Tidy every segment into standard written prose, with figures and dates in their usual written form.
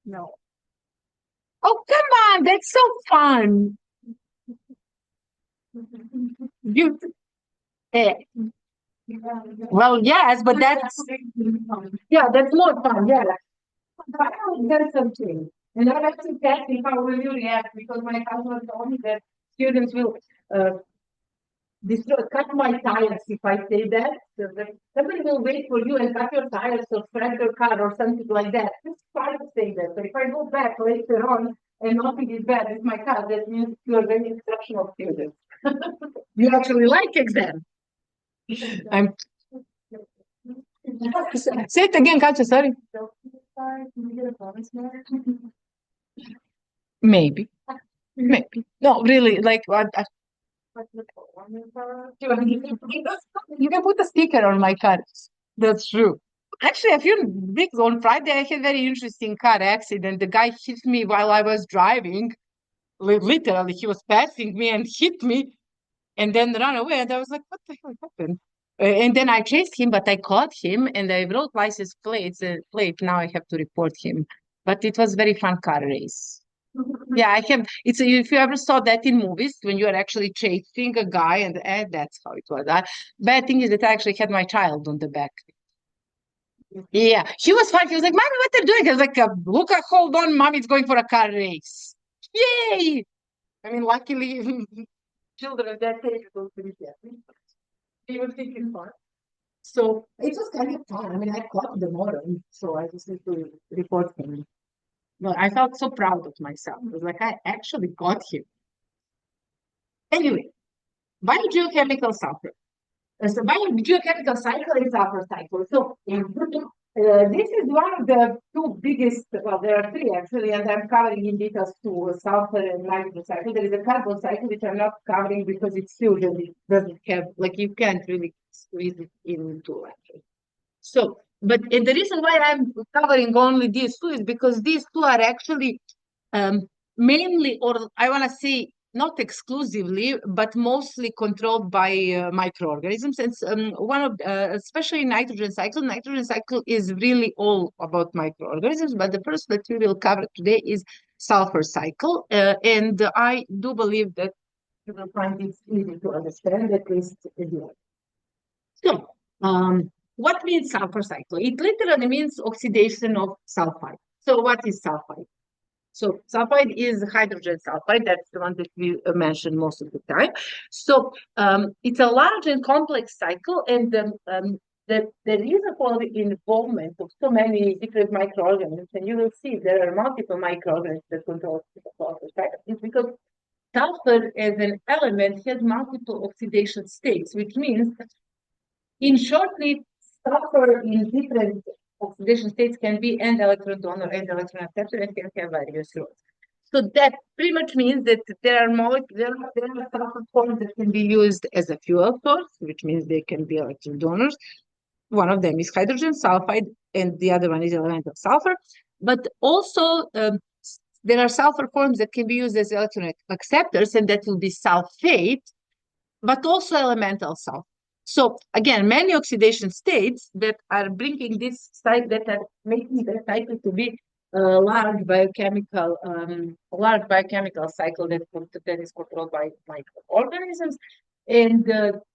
No. Oh, come on, that's so fun. You, eh, well, yes, but yeah, that's more fun. Yeah. But I would get something. And I like to test if how will you react because my husband told me that students will uh, cut my tires if I say that. So that somebody will wait for you and cut your tires or scratch your car or something like that. It's fine to say that. But if I go back later on and nothing is bad with my car, that means you're a very exceptional student. You actually like exam. I'm say it again, Katja, sorry. Maybe. Maybe. No, really, like you can put a sticker on my car. That's true. Actually, a few weeks on Friday, I had a very interesting car accident. The guy hit me while I was driving. Literally, he was passing me and hit me and then ran away. And I was like, what the hell happened? And then I chased him, but I caught him and I wrote license plates. Plate. Now I have to report him. But it was very fun car race. Yeah, I have. It's if you ever saw that in movies when you are actually chasing a guy, and that's how it was. Bad thing is that I actually had my child on the back. Yeah, he was fine. He was like, "Mommy, what are you doing?" I was like, "Look, hold on, Mommy's going for a car race." Yay! I mean, luckily, children at that age don't really get it. They were thinking fun. So it was kind of fun. I mean, I caught the motor, so I just need to report him. But I felt so proud of myself. It was like I actually got him. Anyway, biogeochemical sulfur. So biogeochemical cycle is sulfur cycle. So this is one of the two biggest, well, there are three actually, and I'm covering in details two, sulfur and nitrogen cycle. There is a carbon cycle, which I'm not covering because it's huge and it doesn't have, like, you can't really squeeze it into actually. So, and the reason why I'm covering only these two is because these two are actually mainly, or I want to say not exclusively, but mostly controlled by microorganisms. And one of, especially nitrogen cycle is really all about microorganisms. But the first that we will cover today is sulfur cycle. And I do believe that you will find it easy to understand, at least at the end. So, what means sulfur cycle? It literally means oxidation of sulfide. So, what is sulfide? So sulfide is hydrogen sulfide. That's the one that we mention most of the time. So it's a large and complex cycle, and the reason for the involvement of so many different microorganisms, and you will see there are multiple microorganisms that control the sulfur cycle, is because sulfur as an element has multiple oxidation states, which means, in shortly, sulfur in different oxidation states can be end electron donor, end electron acceptor, and can have various roles. So that pretty much means that there are sulfur forms that can be used as a fuel source, which means they can be electron donors. One of them is hydrogen sulfide, and the other one is elemental sulfur. But also, there are sulfur forms that can be used as electron acceptors, and that will be sulfate, but also elemental sulfur. So again, many oxidation states that are bringing this site, that are making the cycle to be a large biochemical cycle that is controlled by microorganisms. And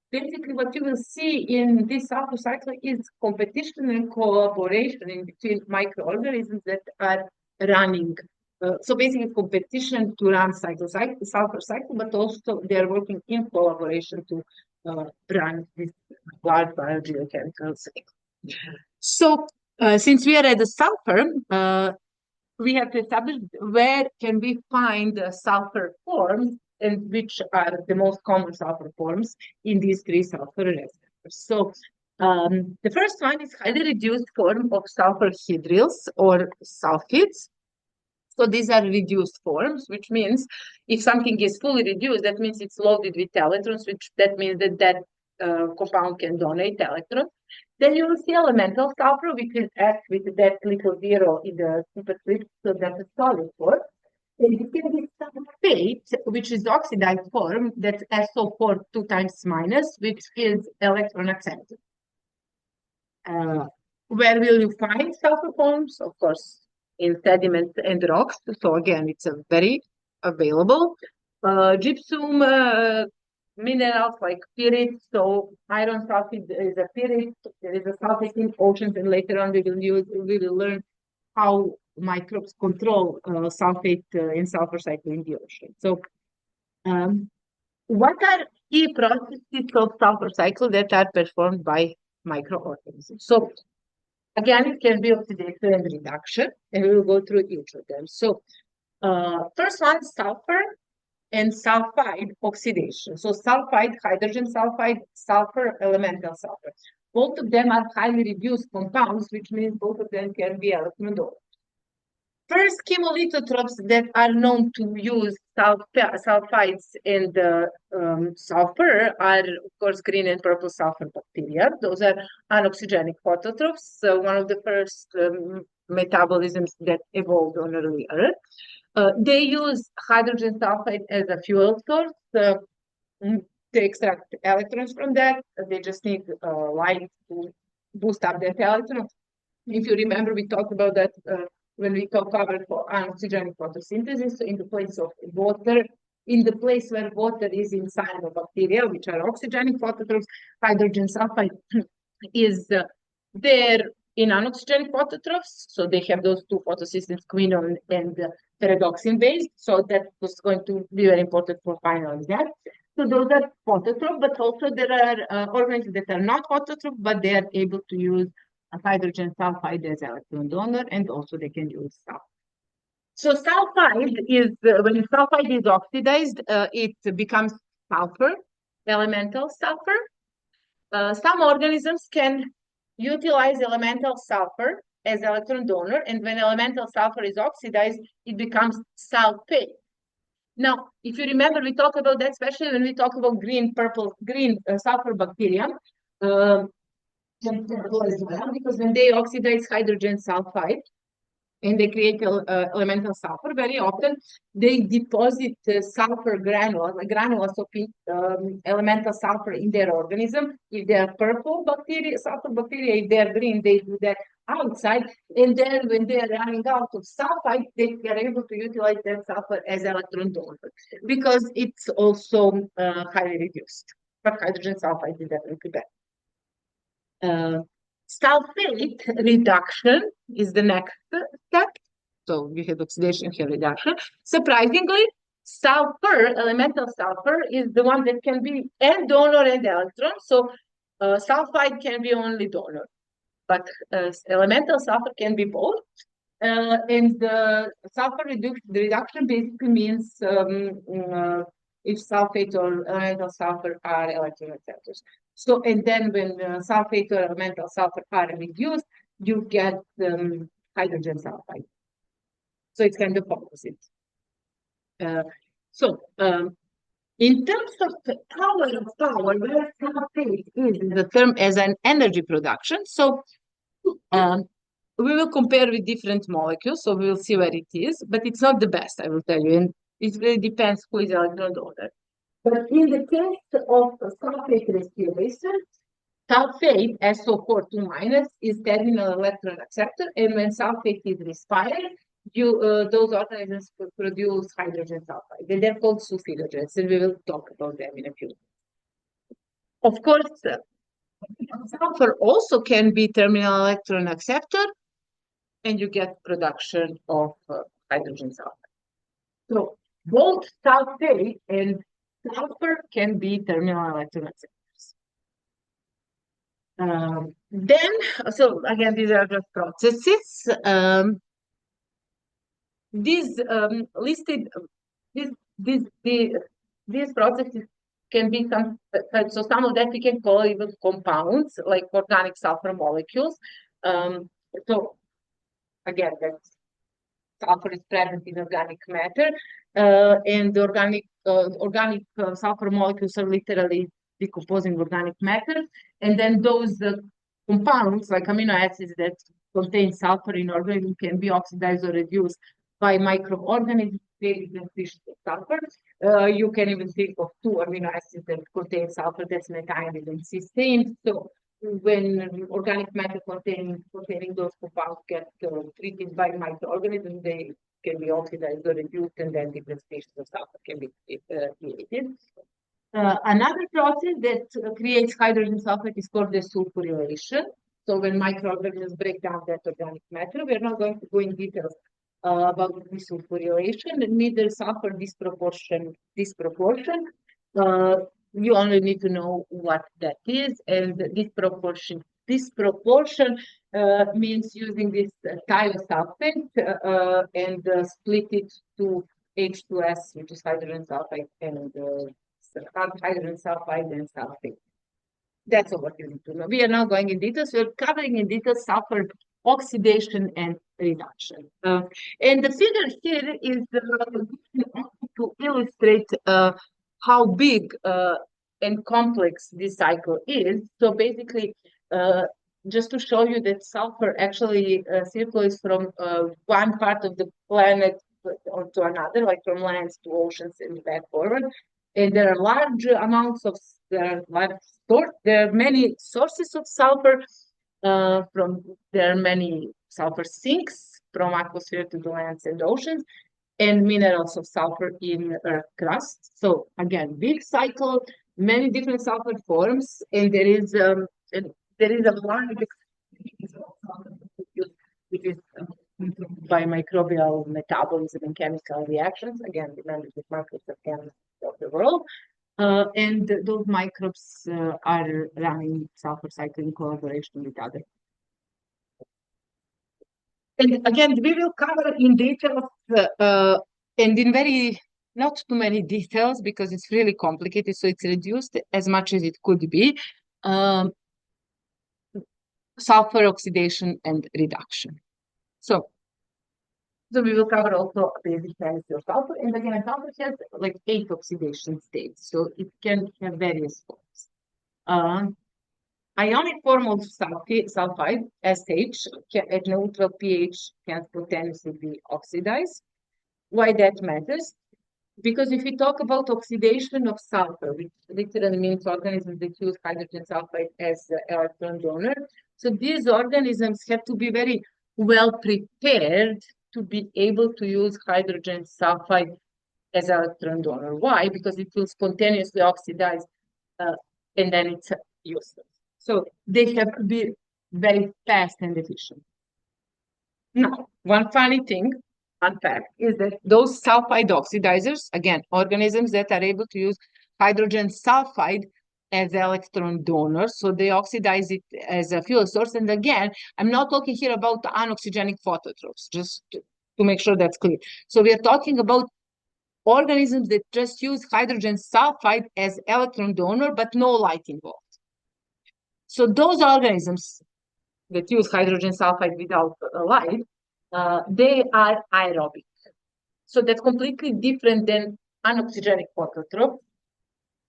basically, what you will see in this sulfur cycle is competition and collaboration in between microorganisms that are running. So basically, competition to run sulfur cycle, but also they are working in collaboration to run this large biogeochemical cycle. So, since we are at the sulfur, we have to establish where can we find the sulfur forms and which are the most common sulfur forms in these three sulfur reservoirs. So, the first one is highly reduced form of sulfur hydryls or sulfides. So these are reduced forms, which means if something is fully reduced, that means it's loaded with electrons, which that means that compound can donate electrons. Then you will see elemental sulfur, which is F with that little zero in the superscript, so that's a solid form. And you can be sulfate, which is the oxidized form, that's SO4 2 times minus, which is electron accepted. Where will you find sulfur forms? Of course, in sediments and rocks. So again, it's a very available. Gypsum minerals like pyrite. So iron sulfate is a pyrite. There is a sulfate in oceans, and later on we will learn how microbes control sulfate and sulfur cycle in the ocean. So um, what are key processes of sulfur cycle that are performed by microorganisms? So again, it can be oxidation and reduction, and we will go through each of them. So first one, sulfur and sulfide oxidation. So sulfide, hydrogen sulfide, sulfur, elemental sulfur. Both of them are highly reduced compounds, which means both of them can be electron donors. First chemolithotropes that are known to use sulfides and sulfur are, of course, green and purple sulfur bacteria. Those are anoxygenic phototropes, so one of the first metabolisms that evolved on early Earth. They use hydrogen sulfide as a fuel source. They extract electrons from that. They just need light to boost up that electron. If you remember, we talked about that when we covered for anoxygenic photosynthesis. So in the place of water, in the place where water is inside of bacteria, which are oxygenic phototropes, hydrogen sulfide is there in anoxygenic phototropes. So they have those two photosystems, quinone and pyridoxine base. So that was going to be very important for final exam. So those are phototropes, but also there are organisms that are not phototropes, but they are able to use hydrogen sulfide as electron donor, and also they can use sulfur. So sulfide is, when sulfide is oxidized, it becomes sulfur, elemental sulfur. Some organisms can utilize elemental sulfur as electron donor, and when elemental sulfur is oxidized, it becomes sulfate. Now, if you remember, we talked about that, especially when we talk about green sulfur bacteria. As well, because when they oxidize hydrogen sulfide and they create elemental sulfur, very often they deposit sulfur granules of elemental sulfur in their organism. If they are purple bacteria, sulfur bacteria, if they are green, they do that outside. And then when they are running out of sulfide, they are able to utilize that sulfur as electron donor because it's also highly reduced. But hydrogen sulfide is definitely better. Sulfate reduction is the next step. So we have oxidation, here reduction. Surprisingly, sulfur, elemental sulfur, is the one that can be and donor and electron. So sulfide can be only donor, but elemental sulfur can be both. And the sulfur reduction basically means if sulfate or elemental sulfur are electron acceptors. So, and then when sulfate or elemental sulfur are reduced, you get hydrogen sulfide. So it's kind of opposite. In terms of power, where sulfate is the term as an energy production. So we will compare with different molecules, so we will see where it is, but it's not the best, I will tell you, and it really depends who is electron donor. But in the case of sulfate respiration, sulfate, SO4 2-, is terminal electron acceptor, and when sulfate is respired, those organisms produce hydrogen sulfide. And they're called sulfidogens, and we will talk about them in a few minutes. Of course, sulfur also can be terminal electron acceptor, and you get production of hydrogen sulfide. So both sulfate and sulfur can be terminal electron acceptors. So again, these are just processes. These processes can be some of that we can call even compounds, like organic sulfur molecules. So again, that sulfur is present in organic matter, and the organic sulfur molecules are literally decomposing organic matter, and then those compounds, like amino acids that contain sulfur in organisms, can be oxidized or reduced by microorganisms. Sulfur. You can even think of two amino acids that contain sulfur, that's methionine and cysteine. So when organic matter containing those compounds get treated by microorganisms, they can be oxidized or reduced, and then different species of sulfur can be created. Another process that creates hydrogen sulfide is called the sulfurylation. So when microorganisms break down that organic matter, we are not going to go in details about the sulfurylation, neither sulfur disproportion. You only need to know what that is, and disproportion means using this thiosulfate and split it to H2S, which is hydrogen sulfide, and hydrogen sulfide and sulfate. That's all what you need to know. We are now going in details. We're covering in detail sulfur oxidation and reduction. And the figure here is to illustrate how big and complex this cycle is. So basically, just to show you that sulfur actually circulates from one part of the planet to another, like from lands to oceans and back forward. And there are large amounts of, there are many sources of sulfur. There are many sulfur sinks from atmosphere to the lands and oceans, and minerals of sulfur in earth crust. So again, big cycle, many different sulfur forms, and there is a large which is by microbial metabolism and chemical reactions. Again, remember the microbes are chemists of the world. And those microbes are running sulfur cycle in collaboration with others. And again, we will cover in detail and in not too many details because it's really complicated, so it's reduced as much as it could be. Sulfur oxidation and reduction. So we will cover also basic chemistry of sulfur. And again, sulfur has like 8 oxidation states, so it can have various forms. Ionic form of sulfide, SH, at neutral pH can spontaneously be oxidized. Why that matters? Because if we talk about oxidation of sulfur, which literally means organisms that use hydrogen sulfide as electron donor, so these organisms have to be very well prepared to be able to use hydrogen sulfide as electron donor. Why? Because it will spontaneously oxidize and then it's useless. So they have to be very fast and efficient. Now, one funny thing, fun fact, is that those sulfide oxidizers, again, organisms that are able to use hydrogen sulfide as electron donors, so they oxidize it as a fuel source. And again, I'm not talking here about anoxygenic phototrophs, just to make sure that's clear. So we are talking about organisms that just use hydrogen sulfide as electron donor, but no light involved. So those organisms that use hydrogen sulfide without light, they are aerobic. So that's completely different than anoxygenic phototroph,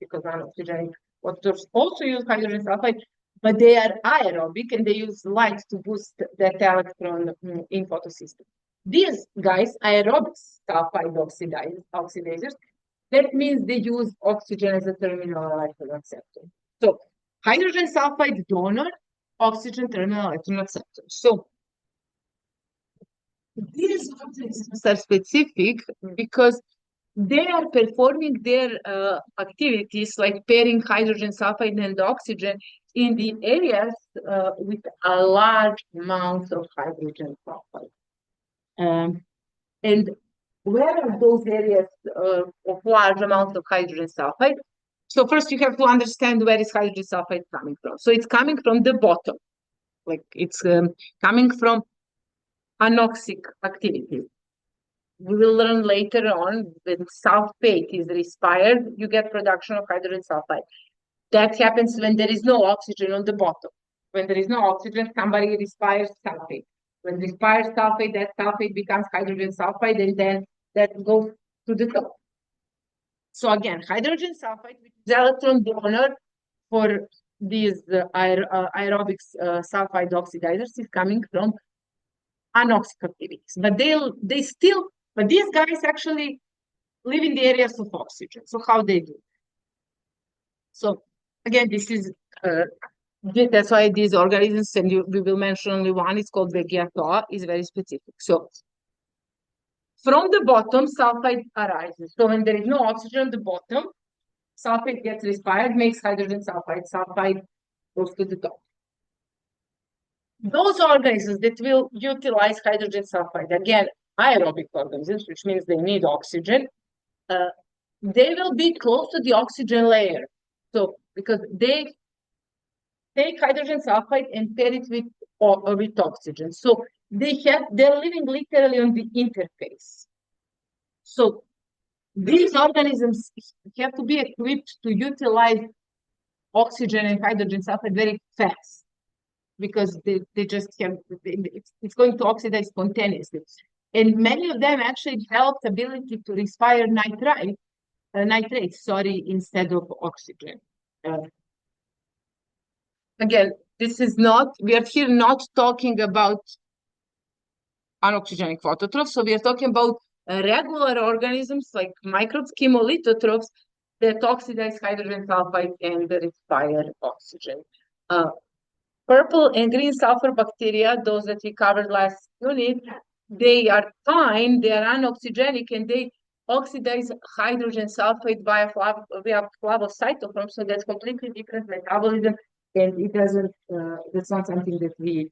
because anoxygenic phototrophs also use hydrogen sulfide, but they are aerobic and they use light to boost that electron in photosystem. These guys, aerobic sulfide oxidizers, that means they use oxygen as a terminal electron acceptor. So hydrogen sulfide donor, oxygen terminal electron acceptor. So these organisms are specific because they are performing their activities like pairing hydrogen sulfide and oxygen in the areas with a large amount of hydrogen sulfide. And where are those areas of large amounts of hydrogen sulfide? So first you have to understand where is hydrogen sulfide coming from. So it's coming from the bottom, like it's coming from anoxic activity. We will learn later on when sulfate is respired, you get production of hydrogen sulfide. That happens when there is no oxygen on the bottom. When there is no oxygen, somebody respires sulfate. When respires sulfate, that sulfate becomes hydrogen sulfide, and then that goes to the top. So again, hydrogen sulfide, which is electron donor for these aerobic sulfide oxidizers, is coming from anoxic activities. But but these guys actually live in the areas of oxygen. So how they do? So again, this is That's why these organisms, and we will mention only one, it's called Vegeatoa, is very specific. So from the bottom, sulfide arises. So when there is no oxygen at the bottom, sulfide gets respired, makes hydrogen sulfide. Sulfide goes to the top. Those organisms that will utilize hydrogen sulfide, again, aerobic organisms, which means they need oxygen, they will be close to the oxygen layer. So because they take hydrogen sulfide and pair it with oxygen. So they're living literally on the interface. So these organisms have to be equipped to utilize oxygen and hydrogen sulfide very fast because they just have, it's going to oxidize spontaneously. And many of them actually have the ability to respire nitrates, instead of oxygen. Again, this is not, we are here not talking about unoxygenic phototrophs. So we are talking about regular organisms like microbes, chemolithotrophs, that oxidize hydrogen sulfide and respire oxygen. Purple and green sulfur bacteria, those that we covered last unit, they are fine, they are unoxygenic, and they oxidize hydrogen sulfide via flavocytochrome. So that's completely different metabolism, and it doesn't, that's not something that we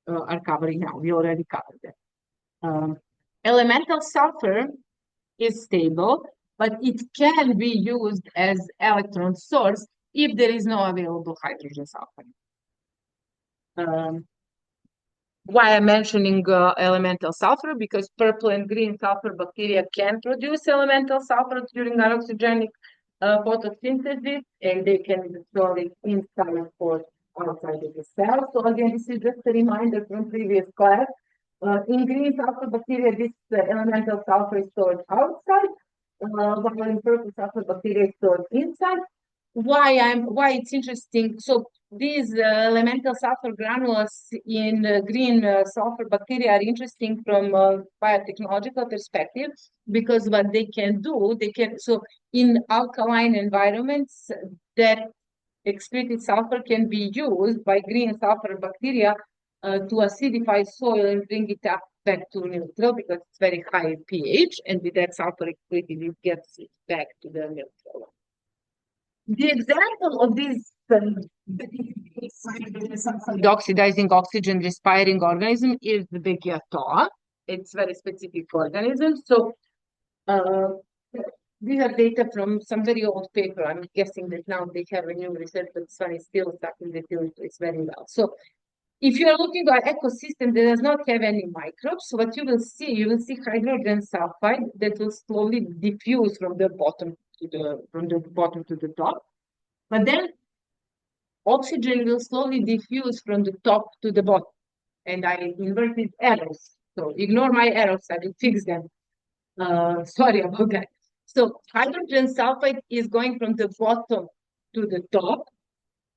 are covering now. We already covered that. Elemental sulfur is stable, but it can be used as electron source if there is no available hydrogen sulfide. Why I'm mentioning elemental sulfur? Because purple and green sulfur bacteria can produce elemental sulfur during unoxygenic photosynthesis, and they can store it inside or outside of the cell. So again, this is just a reminder from previous class. In green sulfur bacteria, this elemental sulfur is stored outside, while in purple sulfur bacteria is stored inside. Why it's interesting? So these elemental sulfur granules in green sulfur bacteria are interesting from a biotechnological perspective, because what they can do, so in alkaline environments, that excreted sulfur can be used by green sulfur bacteria to acidify soil and bring it up back to neutral, because it's very high pH, and with that sulfur excreted, it gets it back to the neutral. The example of this oxidizing oxygen respiring organism is the Vegeatoa. It's very specific organism. So these are data from some very old paper. I'm guessing that now they have a new research, but this one is still starting the field place very well. So if you are looking at an ecosystem that does not have any microbes, so what you will see hydrogen sulfide that will slowly diffuse from the bottom to the top. But then oxygen will slowly diffuse from the top to the bottom. And I inverted arrows. So ignore my arrows, I will fix them. Sorry about that. So hydrogen sulfide is going from the bottom to the top,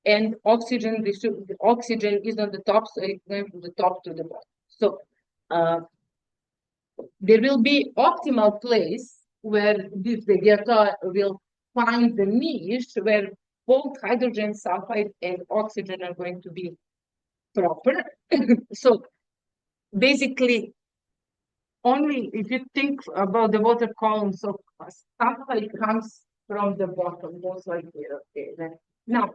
and oxygen is on the top, so it's going from the top to the bottom. So there will be optimal place where this Vegeatoa will find the niche where both hydrogen sulfide and oxygen are going to be proper. So basically, only if you think about the water column, so sulfide comes from the bottom, most likely. Okay, then now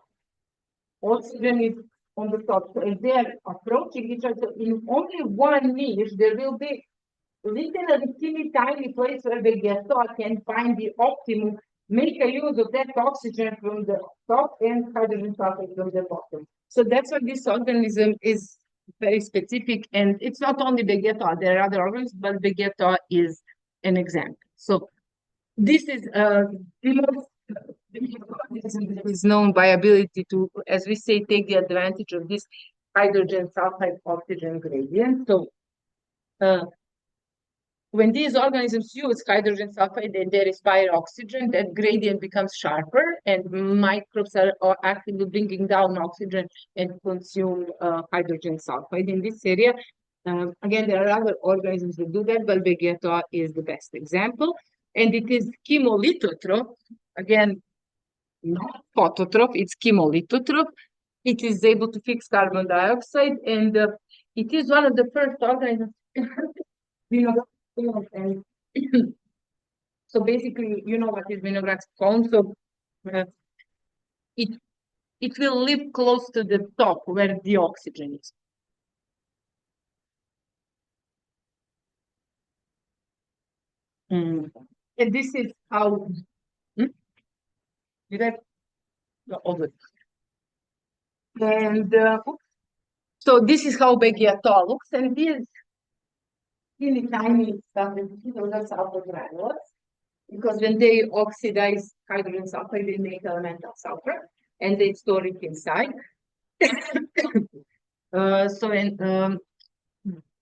oxygen is on the top. So if they are approaching each other in only one niche, there will be literally teeny tiny place where the Vegeatoa can find the optimum, make a use of that oxygen from the top and hydrogen sulfide from the bottom. So that's why this organism is very specific, and it's not only Vegeatoa, there are other organisms, but Vegeatoa is an example. So this is the most is known by ability to, as we say, take the advantage of this hydrogen sulfide oxygen gradient. So when these organisms use hydrogen sulfide and they respire oxygen, that gradient becomes sharper, and microbes are actively bringing down oxygen and consume hydrogen sulfide in this area. Again, there are other organisms that do that, but Vegeatoa is the best example. And it is chemolithotroph, again, not phototroph, it's chemolithotroph. it is able to fix carbon dioxide, and it is one of the first organisms. And so basically, you know what is vinograd's cone. So uh, it it will live close to the top where the oxygen is. Mm. And this is how. Hmm? Did I? No, all good. And so this is how big the atoll looks, and these teeny tiny stuff, those are sulfur granules, because when they oxidize hydrogen sulfide, they make elemental sulfur, and they store it inside.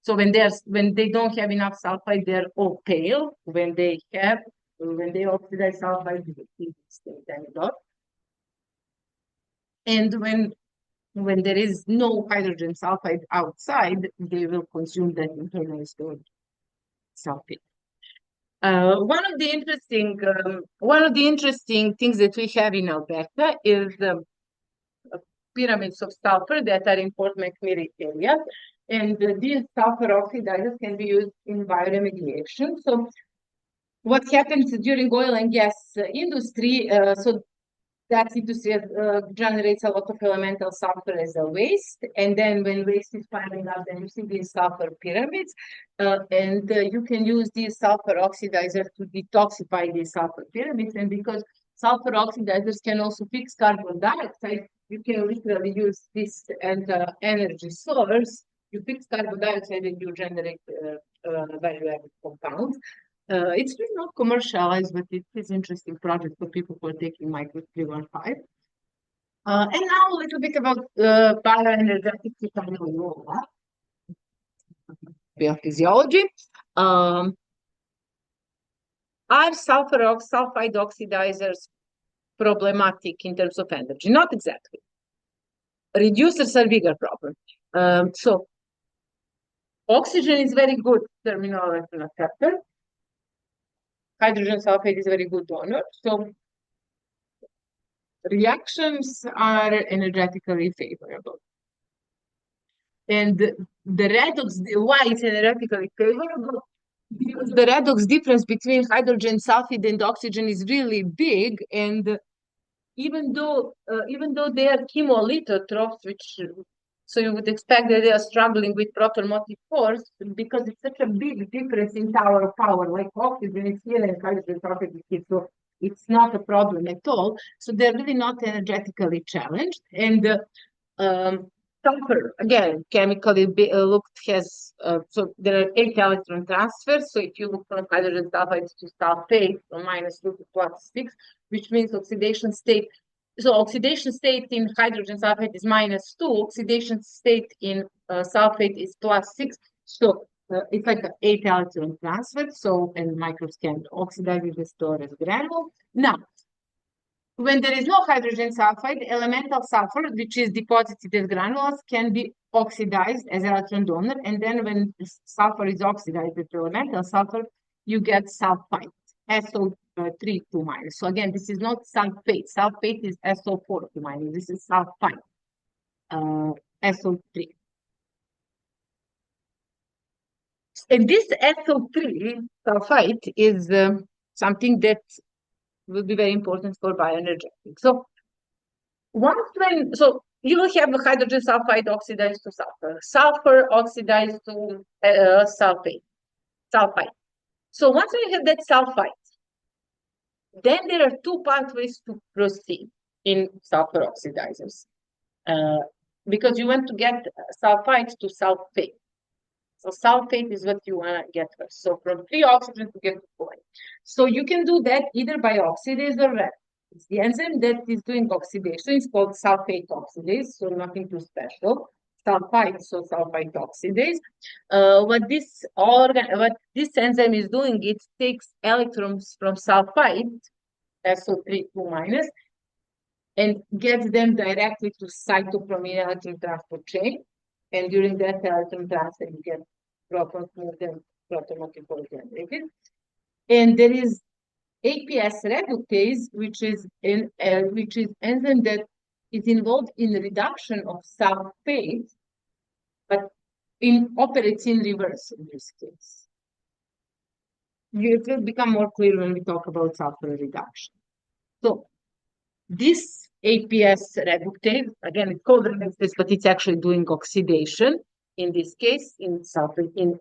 So when they don't have enough sulfide, they're all pale. When they oxidize sulfide, they stay dot. And when there is no hydrogen sulfide outside, they will consume that internally stored sulfate. One of the interesting things that we have in Alberta is pyramids of sulfur that are in Fort McMurray area, and these sulfur oxidizers can be used in bioremediation. So what happens during oil and gas industry? So that industry generates a lot of elemental sulfur as a waste, and then when waste is piling up, then you see these sulfur pyramids, and you can use these sulfur oxidizers to detoxify these sulfur pyramids. And because sulfur oxidizers can also fix carbon dioxide, you can literally use this as an energy source. You fix carbon dioxide and you generate value-added compounds. It's really not commercialized, but it is interesting project for people who are taking micro 315. And now a little bit about bioenergetics, if I know biophysiology. Are sulfide oxidizers problematic in terms of energy? Not exactly. Reducers are bigger problem. So oxygen is very good terminal electron acceptor. Hydrogen sulfide is a very good donor. So reactions are energetically favorable. And the redox, why it's energetically favorable? Because the redox difference between hydrogen sulfide and oxygen is really big, and even though they are chemolithotrophs, which so you would expect that they are struggling with proton motive force, because it's such a big difference in tower of power. Like oxygen is here and hydrogen sulfide is here, so it's not a problem at all. So they're really not energetically challenged. And sulfur, again, chemically looked has, so there are 8 electron transfers. So if you look from hydrogen sulfide to sulfate from -2 to +6, which means oxidation state. So oxidation state in hydrogen sulfide is -2, oxidation state in sulfate is +6. So it's like an 8 electron transfer. So, and microbes can oxidize it and store as granule. Now, when there is no hydrogen sulfide, elemental sulfur, which is deposited as granules, can be oxidized as electron donor. And then when sulfur is oxidized with elemental sulfur, you get sulfite, SO3 2 minus. So again, this is not sulfate. Sulfate is SO4 2 minus. This is sulfite, SO3. And this SO3 sulfite is something that will be very important for bioenergetics. So you will have the hydrogen sulfide oxidized to sulfur oxidized to sulfite. So once we have that sulfite, then there are 2 pathways to proceed in sulfur oxidizers, because you want to get sulfite to sulfate. So sulfate is what you want to get first. So from 3 oxygen to get to 4. So you can do that either by oxidase or redox. It's the enzyme that is doing oxidation. It's called sulfate oxidase, so nothing too special. Sulfite, so sulfite oxidase. What this enzyme is doing, it takes electrons from sulfite, SO3 2 minus, and gets them directly to cytochromine electron transport chain. And during that electron transfer, you get protons moved and proton motive force generated. And there is APS reductase, which is enzyme that is involved in the reduction of sulfate, but operates in reverse in this case. It will become more clear when we talk about sulfur reduction. So this APS reductase, again, it's called reductase, but it's actually doing oxidation. In this case, in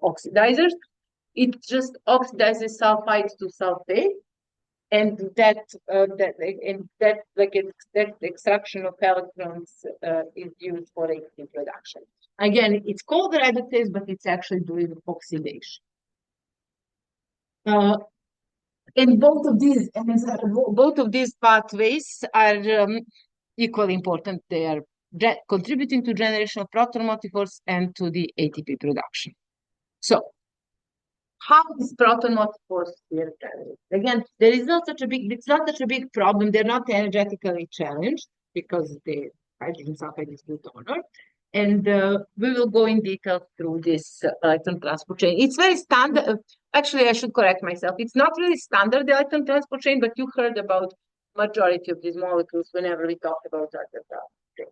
oxidizers, it just oxidizes sulfide to sulfate, and that extraction of electrons is used for ATP production. Again, it's called reductase, but it's actually doing oxidation. And both of these pathways are equally important. They are contributing to generation of proton motifores and to the ATP production. So, how is proton motifores here generated? Again, it's not such a big problem. They're not energetically challenged because the hydrogen sulfide is good donor. And we will go in detail through this electron transport chain. It's very standard. Actually, I should correct myself. It's not really standard, the electron transport chain, but you heard about majority of these molecules whenever we talk about electron transport chain.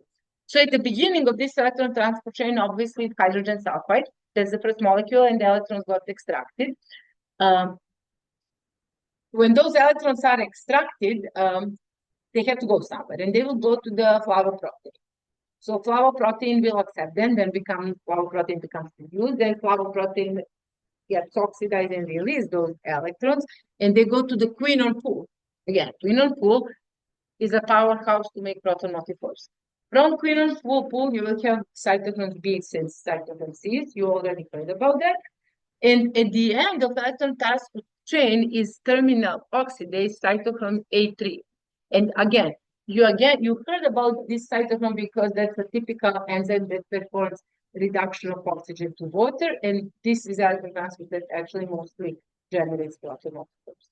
So at the beginning of this electron transport chain, obviously, it's hydrogen sulfide. That's the first molecule, and the electrons got extracted. When those electrons are extracted, they have to go somewhere, and they will go to the flavoprotein. So flavoprotein will accept them, then flavoprotein becomes fused, then flavoprotein gets oxidized and release those electrons, and they go to the quinone pool. Again, quinone pool is a powerhouse to make proton motifores. From quinone pool, you will have cytochrome B and cytochrome C. You already heard about that. And at the end of the electron transport chain is terminal oxidase cytochrome A3. And again, you heard about this cytochrome because that's a typical enzyme that performs reduction of oxygen to water, and this is electron transport that actually mostly generates proton motifores.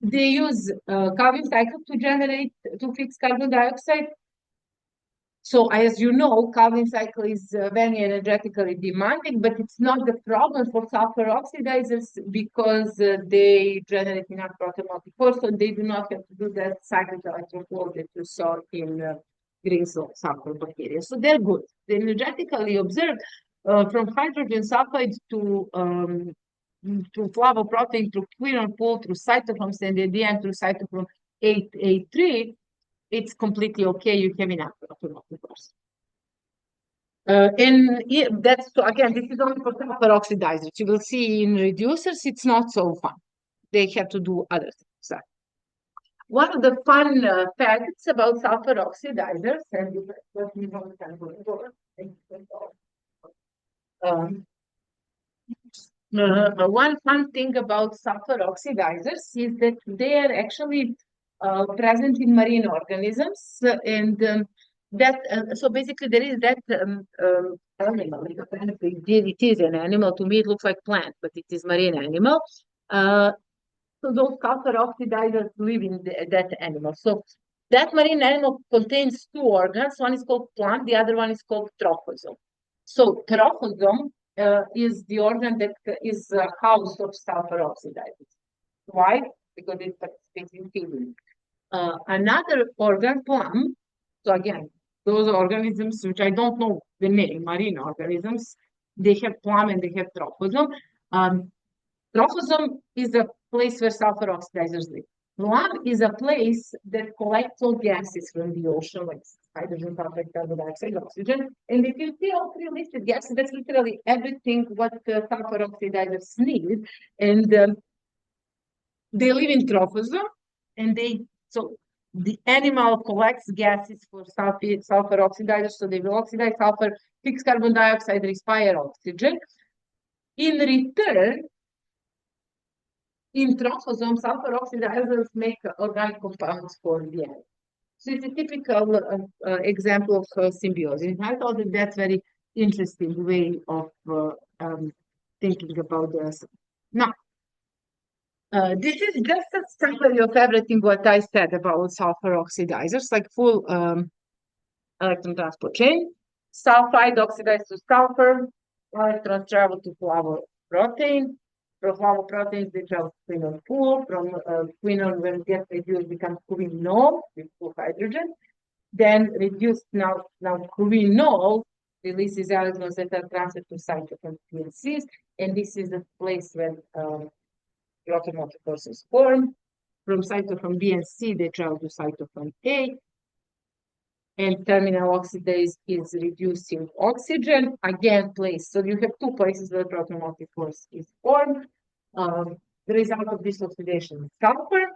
They use Calvin cycle to fix carbon dioxide. So as you know, Calvin cycle is very energetically demanding, but it's not the problem for sulfur oxidizers because they generate enough proton motifores, so they do not have to do that cyclic electron flow that you saw in green sulfur bacteria. So they're good. They're energetically observed from hydrogen sulfide to flavoprotein, to quinone pool, through cytochromes, and at the end through cytochrome A3. It's completely okay. You have enough proton motifores. So again, this is only for sulfur oxidizers. You will see in reducers, it's not so fun. They have to do other things. One of the fun facts about sulfur oxidizers, and one fun thing about sulfur oxidizers is that they are actually present in marine organisms, and so basically there is that animal. It is an animal. To me, it looks like plant, but it is marine animal. So those sulfur oxidizers live in that animal. So that marine animal contains two organs. One is called plant. The other one is called trophosome. So trophosome is the organ that is a house of sulfur oxidizers. Why? Because it participates in feeding. Another organ, plum, so again, those organisms, which I don't know the name, marine organisms, they have plum and they have trophosome. Trophosome is a place where sulfur oxidizers live. Plum is a place that collects all gases from the ocean, like hydrogen, sulfide, carbon dioxide, oxygen. And if you see all three listed gases, that's literally everything what sulfur oxidizers need. And they live in trophosome, and so the animal collects gases for sulfur oxidizers, so they will oxidize sulfur, fix carbon dioxide, respire oxygen. In return, in trophosome, sulfur oxidizers make organic compounds for the animal. So it's a typical example of symbiosis. I thought that that's very interesting way of thinking about this. Now, this is just a summary of everything what I said about sulfur oxidizers, like full electron transport chain. Sulfide oxidized to sulfur, electrons travel to flavoprotein. From flavoproteins, they travel to quinone pool. From quinone, when it gets reduced, becomes quinone with full hydrogen. then reduced now quinol releases electrons that are transferred to cytochrome PLCs, and this is the place where automotive force is formed. From cytochrome B and C, they travel to cytochrome A, and terminal oxidase is reducing oxygen, again place. So you have two places where automotive force is formed. The result of this oxidation is sulfur.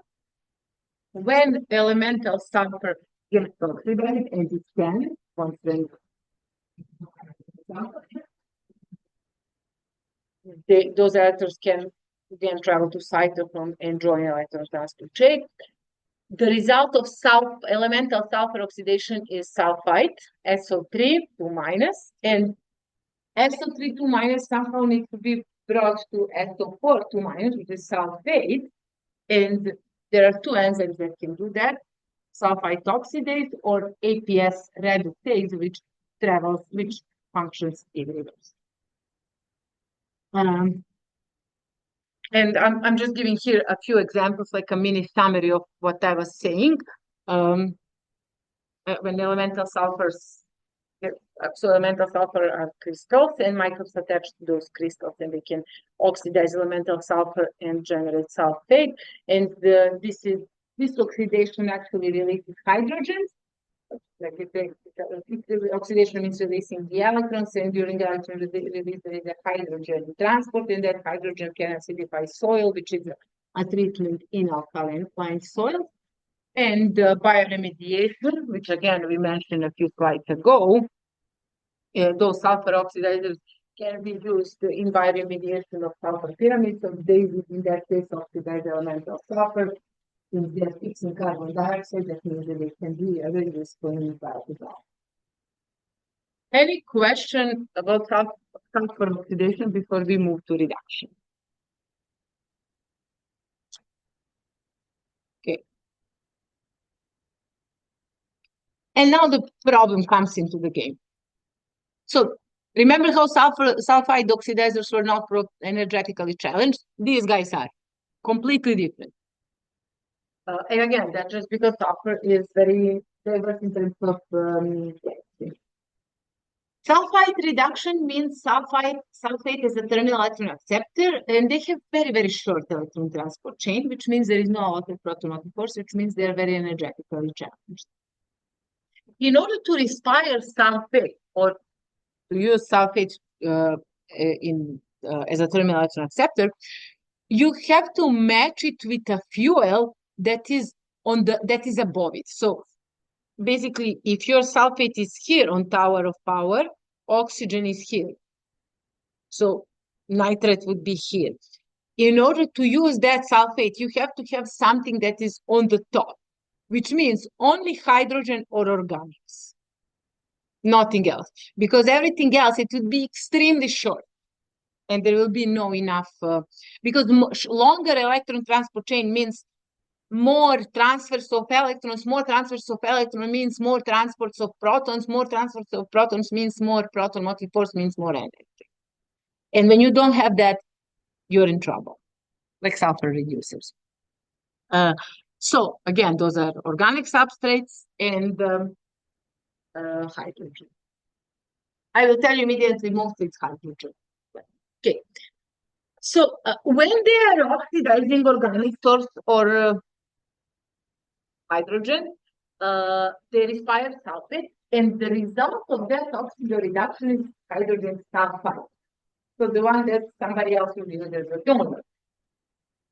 When elemental sulfur gets oxidized, and it can, once then those electrons can then travel to cytochrome and join electron transfer chain. The result of elemental sulfur oxidation is sulfite, SO3 2 minus, and SO3 2 minus somehow needs to be brought to SO4 2 minus, which is sulfate, and there are two enzymes that can do that: sulfite oxidase or APS reductase, which functions in reverse. And I'm just giving here a few examples, like a mini summary of what I was saying. When elemental sulfurs, so elemental sulfur are crystals and microbes attached to those crystals, and they can oxidize elemental sulfur and generate sulfate. And this oxidation actually releases hydrogen. Like the oxidation means releasing the electrons, and during the electron release there is a hydrogen transport, and that hydrogen can acidify soil, which is a treatment in alkaline soil. And bioremediation, which again we mentioned a few slides ago, those sulfur oxidizers can be used in bioremediation of sulfur pyramids. So they would, in that case, oxidize elemental sulfur. Since they're fixing carbon dioxide, that means that they can be a very useful in biology. Any question about sulfur oxidation before we move to reduction? Okay. And now the problem comes into the game. So remember how sulfide oxidizers were not energetically challenged? These guys are completely different. And again, that's just because sulfur is very diverse in terms of sulfide reduction means sulfate is a terminal electron acceptor, and they have very, very short electron transport chain, which means there is no outer proton force, which means they are very energetically challenged. In order to respire sulfate or to use sulfate as a terminal electron acceptor, you have to match it with a fuel that is above it. So basically, if your sulfate is here on tower of power, oxygen is here. So nitrate would be here. In order to use that sulfate, you have to have something that is on the top, which means only hydrogen or organics, nothing else. Because everything else, it would be extremely short. And there will be no enough, because longer electron transport chain means more transfers of electrons. More transfers of electrons means more transports of protons. More transfers of protons means more proton motive force, means more energy. And when you don't have that, you're in trouble, like sulfur reducers. So again, those are organic substrates and hydrogen. I will tell you immediately, mostly it's hydrogen. Okay. So when they are oxidizing organic source or hydrogen, they respire sulfate, and the result of that oxygen reduction is hydrogen sulfide. So the one that somebody else will use as a donor.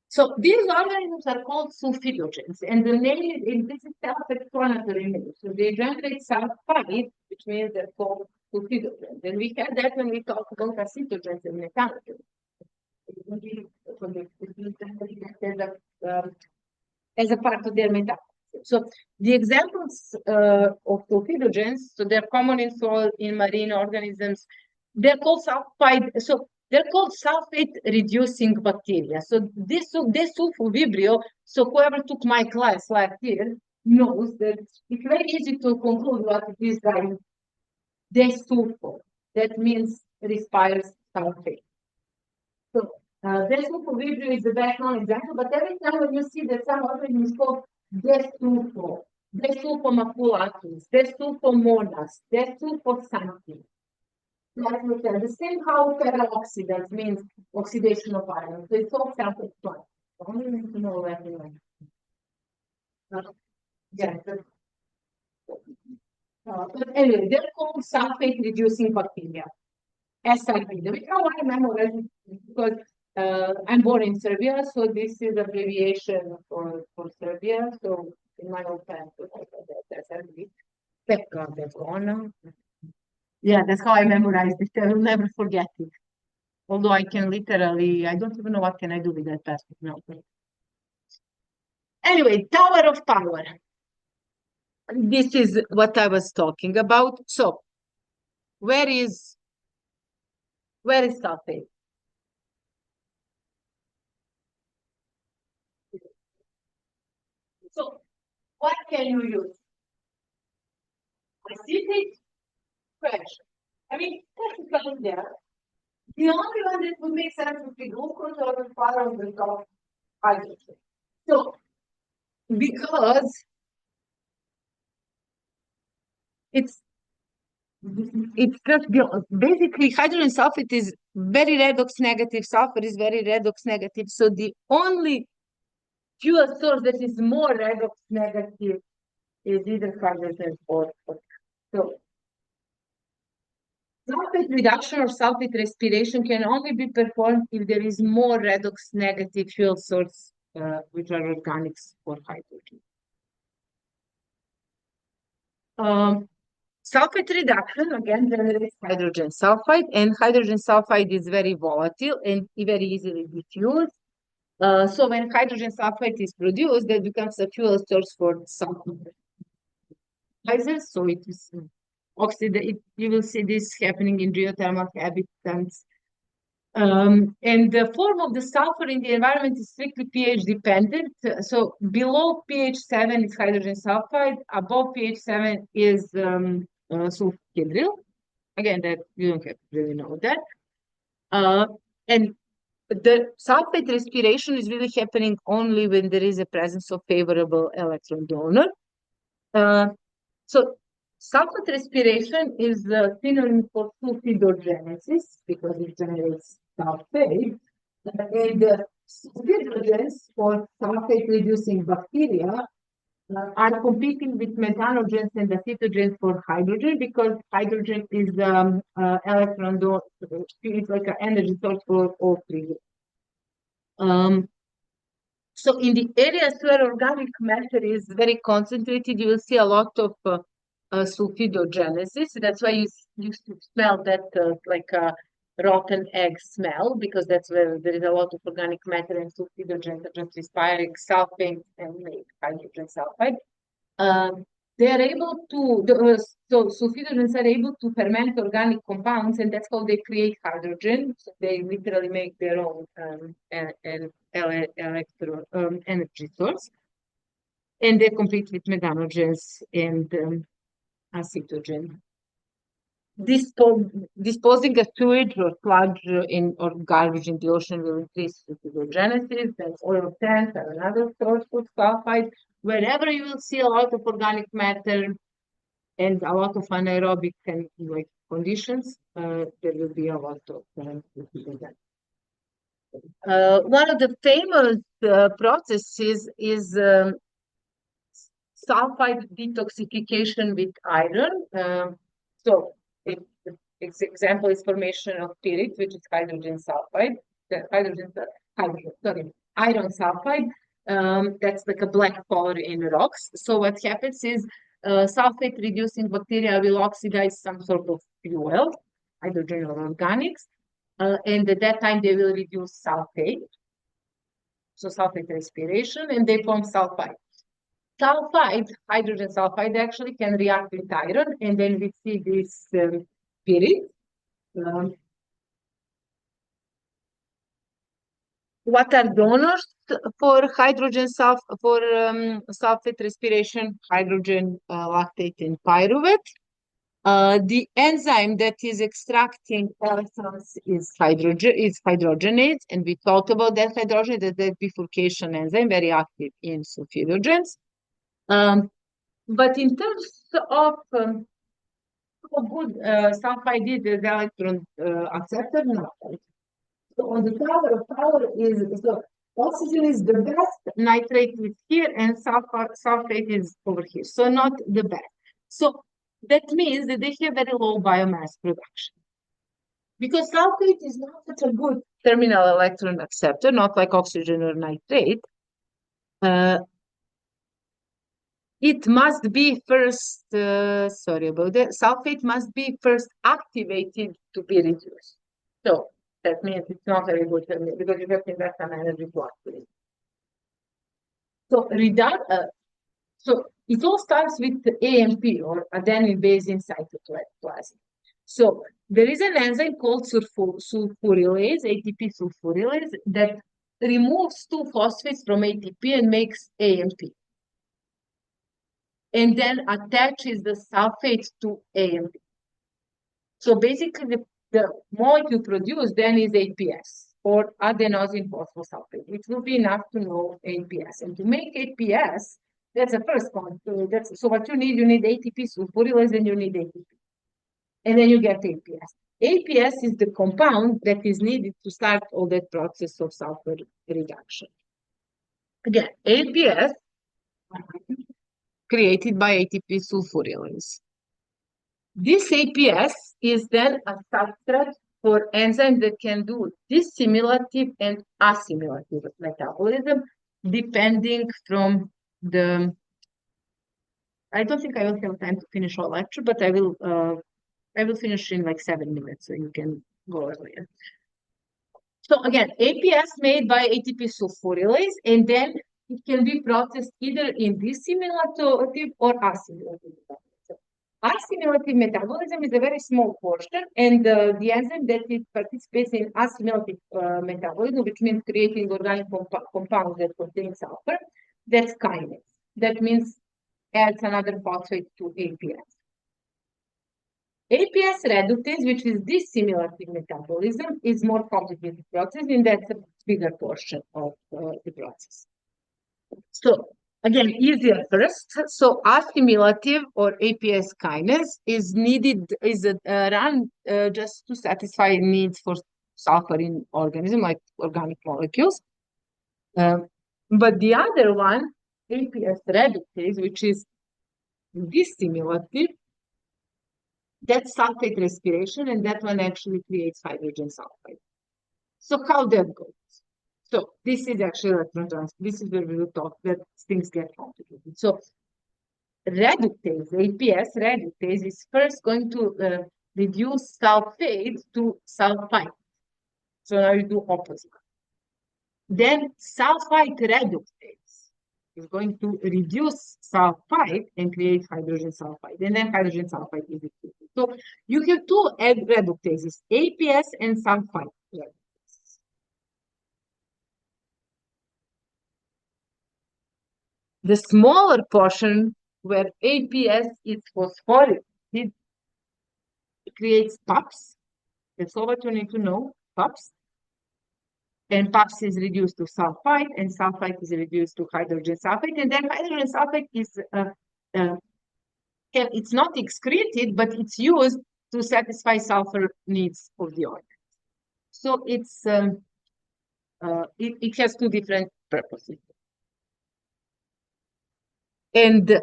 So these organisms are called sulfidogens, and the name is this is self-explanatory name. So they generate sulfide, which means they're called sulfidogens. And we had that when we talked about acetogens and methanogens. As a part of their metabolism. So the examples of sulfidogens, so they're common in soil, in marine organisms, they're called sulfide. So they're called sulfate-reducing bacteria. So this sulfovibrio, so whoever took my class last year knows that it's very easy to conclude what this guy desulfo. That means respires sulfate. So desulfovibrio is the best known example, but every time when you see that some organism is called desulfo, desulfomaculatus, desulfomonas, desulfosanti. Like we said, the same how peroxidants means oxidation of iron. So it's all self-explanatory. I don't need to know everyone. Yeah. But anyway, they're called sulfate reducing bacteria. SRB. The reason why I memorize it because I'm born in Serbia, so this is abbreviation for Serbia. So in my old time, that's SRB. Thank God that's gone. Yeah, that's how I memorized it. I will never forget it. Although I can literally, I don't even know what can I do with that password now. Anyway, Tower of Power. This is what I was talking about. So, where is sulfate? So, what can you use? Acetic, fresh. I mean, technically there. The only one that would make sense would be glucose or the power of the top hydrogen. So, because it's just basically hydrogen sulfate is very redox negative, sulfur is very redox negative. So the only fuel source that is more redox negative is either hydrogen or so. Sulfate reduction or sulfate respiration can only be performed if there is more redox negative fuel source, which are organics for hydrogen. Sulfate reduction again generates hydrogen sulfide, and hydrogen sulfide is very volatile and very easily diffused. So when hydrogen sulfide is produced, that becomes a fuel source for sulfide. So it is you will see this happening in geothermal habitats. And the form of the sulfur in the environment is strictly pH dependent. So below pH 7 is hydrogen sulfide, above pH 7 is sulfhydryl. Again, that you don't have to really know that. And the sulfate respiration is really happening only when there is a presence of favorable electron donor. So sulfate respiration is a synonym for sulfidogenesis because it generates sulfate. And sulfidogens for sulfate reducing bacteria are competing with methanogens and acetogens for hydrogen because hydrogen is electron donor. It's like an energy source for all three. So in the areas where organic matter is very concentrated, you will see a lot of sulfidogenesis. That's why you smell that like a rotten egg smell, because that's where there is a lot of organic matter and sulfidogens are just respiring sulfate and make hydrogen sulfide. They are able to, so sulfidogens are able to ferment organic compounds, and that's how they create hydrogen. So they literally make their own energy source. And they compete with methanogens and acetogen. Disposing a sewage or sludge or garbage in the ocean will increase sulfidogenesis, and oil tanks are another source of sulfide. Wherever you will see a lot of organic matter and a lot of anaerobic and like conditions, there will be a lot of sulfidogenesis. One of the famous processes is sulfide detoxification with iron. So its example is formation of pyrite, which is hydrogen sulfide. Iron sulfide. That's like a black color in rocks. So what happens is sulfate reducing bacteria will oxidize some sort of fuel, hydrogen or organics, and at that time they will reduce sulfate. So sulfate respiration, and they form sulfide. Sulfide, hydrogen sulfide actually can react with iron, and then we see this pyrite. What are donors for hydrogen sulfate respiration? Hydrogen lactate and pyruvate. The enzyme that is extracting electrons is hydrogenase, and we talked about that hydrogenase, that bifurcation enzyme, very active in sulfidogens. But in terms of how good sulfide is as electron acceptor, no. So on the tower is so oxygen is the best, nitrate is here, and sulfate is over here. So not the best. So that means that they have very low biomass production. Because sulfate is not such a good terminal electron acceptor, not like oxygen or nitrate. Uh, it must be first, sorry about that, sulfate must be first activated to be reduced. So that means it's not very good because you have to invest some energy to activate. So, so it all starts with the AMP or adenine basin cytoplasm. So there is an enzyme called sulfurylase, ATP sulfurylase, that removes two phosphates from ATP and makes AMP. And then attaches the sulfate to AMP. So basically, the molecule produced then is APS or adenosine phosphosulfate, which will be enough to know APS. And to make APS, that's the first one. So what you need ATP sulfurylase, and you need ATP. And then you get APS. APS is the compound that is needed to start all that process of sulfur reduction. Again, APS created by ATP sulfurylase. This APS is then a substrate for enzymes that can do dissimilative and assimilative metabolism, depending from the. I don't think I will have time to finish our lecture, but I will finish in like 7 minutes, so you can go earlier. So again, APS made by ATP sulfurylase, and then it can be processed either in dissimilative or assimilative metabolism. Assimilative metabolism is a very small portion, and the enzyme that it participates in assimilative metabolism, which means creating organic compounds that contain sulfur, that's kinase. That means adds another phosphate to APS. APS reductase, which is dissimilative metabolism, is more complicated process, and that's a bigger portion of the process. So again, easier first. So assimilative or APS kinase is needed, is run just to satisfy needs for sulfur in organism, like organic molecules. But the other one, APS reductase, which is dissimilative, that's sulfate respiration, and that one actually creates hydrogen sulfide. So how that goes? So this is actually electron transfer. This is where we will talk that things get complicated. So reductase, APS reductase is first going to reduce sulfate to sulfite. So now you do opposite. Then sulfite reductase is going to reduce sulfite and create hydrogen sulfide. And then hydrogen sulfide is activated. So you have two reductases, APS and sulfite reductase. The smaller portion where APS is phosphorylated, it creates PUPS. That's all what you need to know, PUPS. And PUPS is reduced to sulfite, and sulfite is reduced to hydrogen sulfide. And then hydrogen sulfide is, it's not excreted, but it's used to satisfy sulfur needs of the organ. So it's, it has two different purposes. And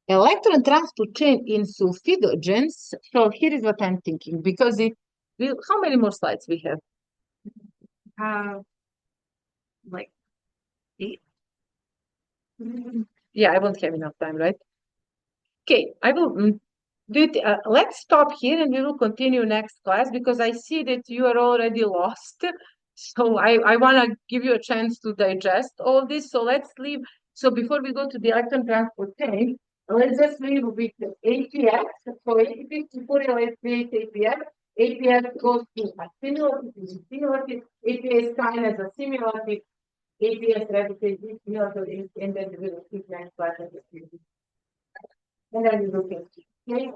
electron transport chain in sulfidogens. So here is what I'm thinking, because it will, how many more slides we have? Like 8. Yeah, I won't have enough time, right? Okay, I will do it. Let's stop here and we will continue next class because I see that you are already lost. So I want to give you a chance to digest all this. So let's leave. So before we go to the electron transport chain, let's just leave with the APS. So ATP sulfurylase creates APS. APS goes to assimilative, APS kinase assimilative, APS reductase assimilative, and then we will keep next class. And then we will continue. Okay.